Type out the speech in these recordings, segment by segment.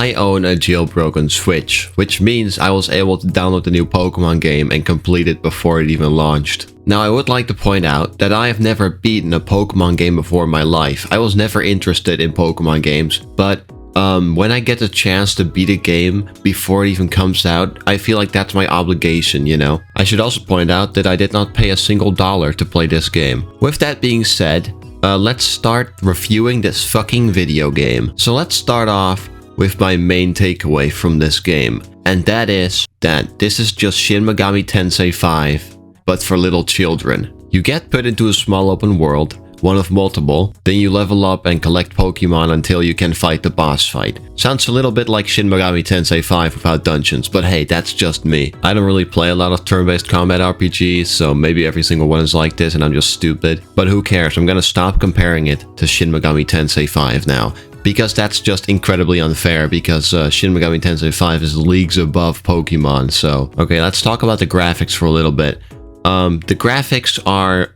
I own a jailbroken Switch, which means I was able to download the new Pokemon game and complete it before it even launched. Now I would like to point out that I have never beaten a Pokemon game before in my life. I was never interested in Pokemon games, but when I get the chance to beat a game before it even comes out, I feel like that's my obligation, you know? I should also point out that I did not pay a single dollar to play this game. With that being said, let's start reviewing this fucking video game. So let's start off with my main takeaway from this game, and that is that this is just Shin Megami Tensei 5, but for little children. You get put into a small open world, one of multiple, then you level up and collect Pokemon until you can fight the boss fight. Sounds a little bit like Shin Megami Tensei 5 without dungeons, but hey, that's just me. I don't really play a lot of turn-based combat RPGs, so maybe every single one is like this and I'm just stupid. But who cares, I'm gonna stop comparing it to Shin Megami Tensei 5 now. Because that's just incredibly unfair, because Shin Megami Tensei 5 is leagues above Pokemon, so... Okay, let's talk about the graphics for a little bit. The graphics are,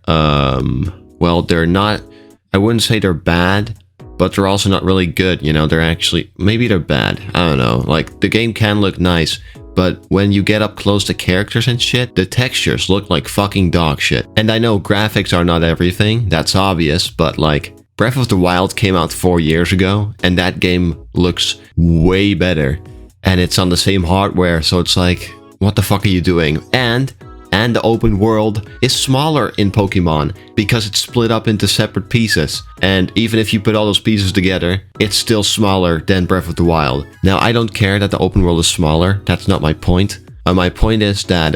well, they're not... I wouldn't say they're bad, but they're also not really good, you know? They're actually... Maybe they're bad, I don't know. Like, the game can look nice, but when you get up close to characters and shit, the textures look like fucking dog shit. And I know graphics are not everything, that's obvious, but like... Breath of the Wild came out 4 years ago, and that game looks way better. And it's on the same hardware, so it's like, what the fuck are you doing? And the open world is smaller in Pokemon, because it's split up into separate pieces. And even if you put all those pieces together, it's still smaller than Breath of the Wild. Now, I don't care that the open world is smaller, that's not my point. My point is that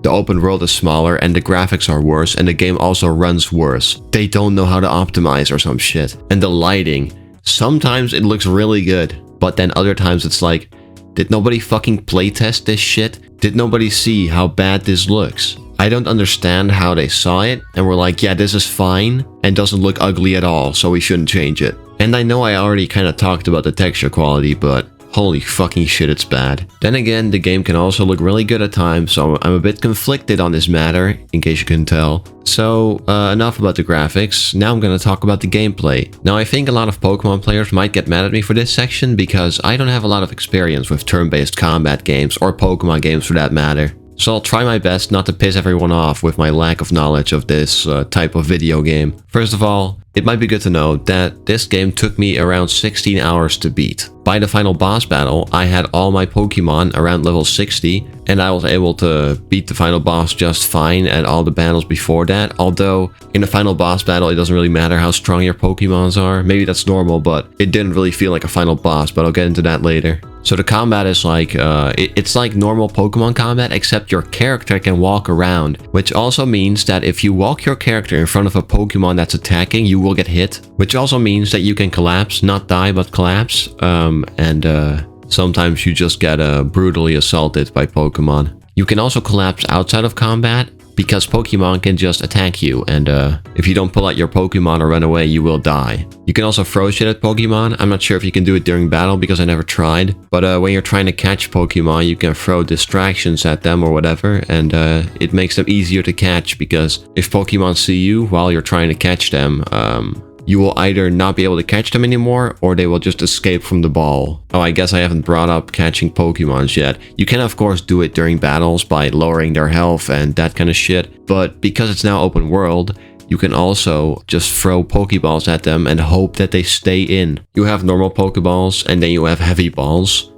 the open world is smaller and the graphics are worse and the game also runs worse. They don't know how to optimize or some shit. And the lighting, sometimes it looks really good, but then other times it's like, did nobody fucking playtest this shit? Did nobody see how bad this looks? I don't understand how they saw it and were like, yeah, this is fine and doesn't look ugly at all, so we shouldn't change it. And I know I already kind of talked about the texture quality, but holy fucking shit, it's bad. Then again, the game can also look really good at times, so I'm a bit conflicted on this matter, in case you couldn't tell. So, enough about the graphics, now I'm gonna talk about the gameplay. Now, I think a lot of Pokemon players might get mad at me for this section, because I don't have a lot of experience with turn-based combat games, or Pokemon games for that matter. So I'll try my best not to piss everyone off with my lack of knowledge of this type of video game. First of all, it might be good to know that this game took me around 16 hours to beat. By the final boss battle, I had all my Pokemon around level 60, and I was able to beat the final boss just fine at all the battles before that. Although, in the final boss battle, it doesn't really matter how strong your Pokemons are. Maybe that's normal, but it didn't really feel like a final boss, but I'll get into that later. So the combat is like, it's like normal Pokemon combat, except your character can walk around, which also means that if you walk your character in front of a Pokemon that's attacking, you will get hit, which also means that you can collapse, not die, but collapse, and sometimes you just get brutally assaulted by Pokemon. You can also collapse outside of combat, because Pokemon can just attack you, and if you don't pull out your Pokemon or run away, you will die. You can also throw shit at Pokemon. I'm not sure if you can do it during battle because I never tried, but when you're trying to catch Pokemon, you can throw distractions at them or whatever, and it makes them easier to catch, because if Pokemon see you while you're trying to catch them, you will either not be able to catch them anymore, or they will just escape from the ball. Oh, I guess I haven't brought up catching Pokemons yet. You can of course do it during battles by lowering their health and that kind of shit, but because it's now open world, you can also just throw Pokeballs at them and hope that they stay in. You have normal Pokeballs, and then you have heavy balls,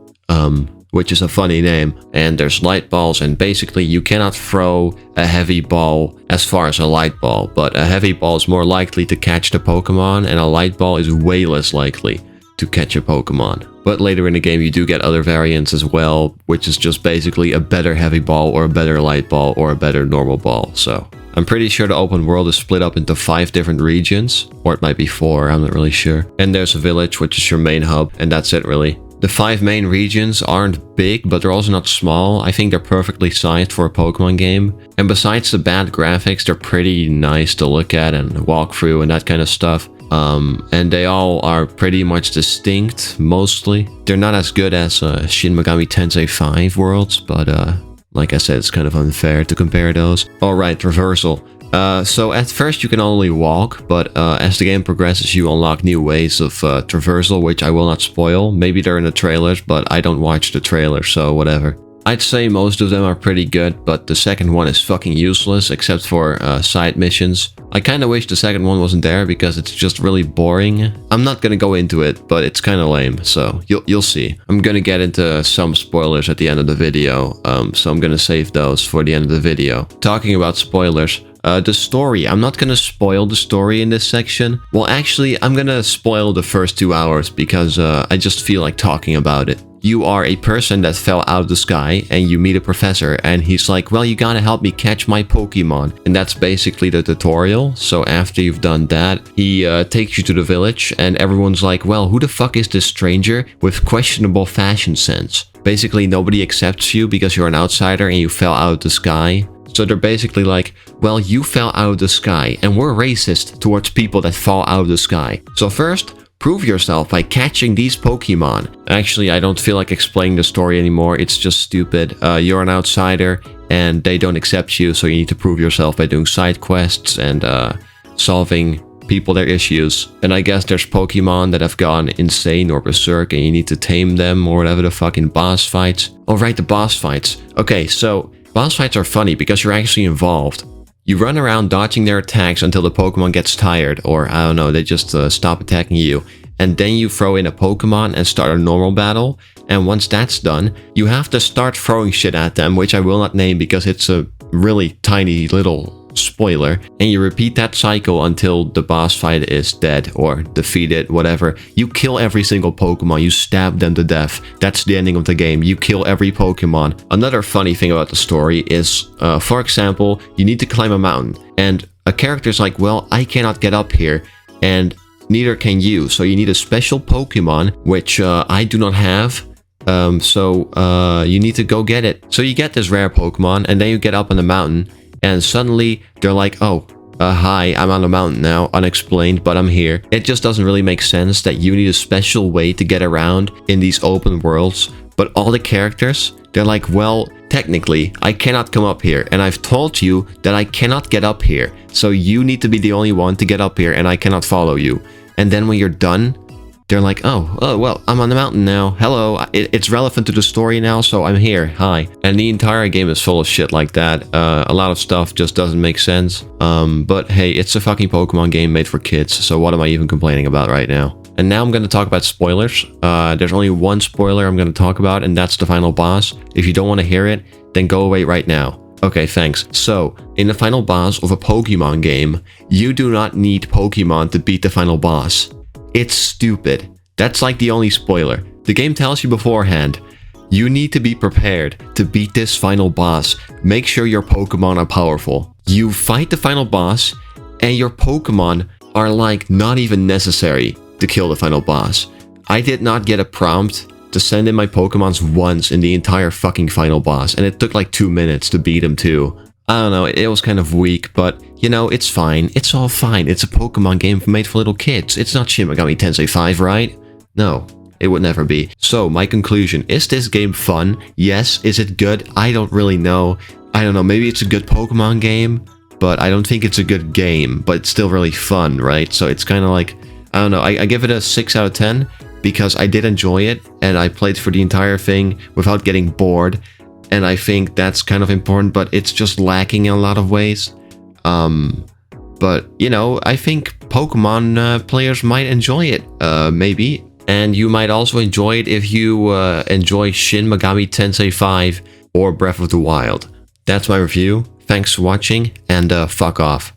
which is a funny name, and there's light balls, and basically you cannot throw a heavy ball as far as a light ball, but a heavy ball is more likely to catch the Pokemon, and a light ball is way less likely to catch a Pokemon. But later in the game you do get other variants as well, which is just basically a better heavy ball, or a better light ball, or a better normal ball, so... I'm pretty sure the open world is split up into 5 different regions, or it might be 4, I'm not really sure. And there's a village, which is your main hub, and that's it really. The 5 main regions aren't big, but they're also not small. I think they're perfectly sized for a Pokemon game. And besides the bad graphics, they're pretty nice to look at and walk through and that kind of stuff. And they all are pretty much distinct, mostly. They're not as good as Shin Megami Tensei 5 worlds, but like I said, it's kind of unfair to compare those. Alright, reversal. So at first you can only walk, but as the game progresses you unlock new ways of traversal, which I will not spoil. Maybe they're in the trailers, but I don't watch the trailers, so whatever. I'd say most of them are pretty good, but the second one is fucking useless, except for side missions. I kinda wish the second one wasn't there, because it's just really boring. I'm not gonna go into it, but it's kinda lame, so you'll see. I'm gonna get into some spoilers at the end of the video, so I'm gonna save those for the end of the video. Talking about spoilers, the story. I'm not gonna spoil the story in this section. Well, actually, I'm gonna spoil the first 2 hours, because I just feel like talking about it. You are a person that fell out of the sky and you meet a professor and he's like, well, you gotta help me catch my Pokemon. And that's basically the tutorial. So after you've done that, he takes you to the village and everyone's like, well, who the fuck is this stranger with questionable fashion sense? Basically, nobody accepts you because you're an outsider and you fell out of the sky. So they're basically like, well, you fell out of the sky and we're racist towards people that fall out of the sky. So first, prove yourself by catching these Pokemon. Actually, I don't feel like explaining the story anymore. It's just stupid. You're an outsider and they don't accept you, so you need to prove yourself by doing side quests and solving people their issues. And I guess there's Pokemon that have gone insane or berserk and you need to tame them or whatever, the fucking boss fights. Oh right, the boss fights. Okay, so boss fights are funny because you're actually involved. You run around dodging their attacks until the Pokemon gets tired, or I don't know, they just stop attacking you. And then you throw in a Pokemon and start a normal battle. And once that's done, you have to start throwing shit at them, which I will not name because it's a really tiny little spoiler. And you repeat that cycle until the boss fight is dead or defeated, whatever. You kill every single Pokemon, you stab them to death. That's the ending of the game. You kill every Pokemon. Another funny thing about the story is, for example, you need to climb a mountain. And a character's like, well, I cannot get up here. And neither can you. So you need a special Pokemon, which I do not have. So you need to go get it. So you get this rare Pokemon and then you get up on the mountain. And suddenly they're like, oh, hi, I'm on the mountain now, unexplained, but I'm here. It just doesn't really make sense that you need a special way to get around in these open worlds. But all the characters, they're like, well, technically, I cannot come up here. And I've told you that I cannot get up here. So you need to be the only one to get up here and I cannot follow you. And then when you're done, they're like, oh, well, I'm on the mountain now. Hello, it's relevant to the story now, so I'm here. Hi. And the entire game is full of shit like that. A lot of stuff just doesn't make sense. But hey, it's a fucking Pokemon game made for kids, so what am I even complaining about right now? And now I'm going to talk about spoilers. There's only one spoiler I'm going to talk about, and that's the final boss. If you don't want to hear it, then go away right now. Okay, thanks. So, in the final boss of a Pokemon game, you do not need Pokemon to beat the final boss. It's stupid. That's like the only spoiler. The game tells you beforehand, you need to be prepared to beat this final boss. Make sure your Pokemon are powerful. You fight the final boss, and your Pokemon are like not even necessary to kill the final boss. I did not get a prompt to send in my Pokemons once in the entire fucking final boss, and it took like 2 minutes to beat him too. I don't know, it was kind of weak, but, you know, it's fine. It's all fine. It's a Pokemon game made for little kids. It's not Shin Megami Tensei 5, right? No, it would never be. So, my conclusion. Is this game fun? Yes. Is it good? I don't really know. I don't know, maybe it's a good Pokemon game, but I don't think it's a good game, but it's still really fun, right? So it's kind of like, I don't know, I give it a 6 out of 10, because I did enjoy it, and I played for the entire thing without getting bored. And I think that's kind of important, but it's just lacking in a lot of ways. But, you know, I think Pokemon players might enjoy it, maybe. And you might also enjoy it if you enjoy Shin Megami Tensei 5 or Breath of the Wild. That's my review. Thanks for watching, and fuck off.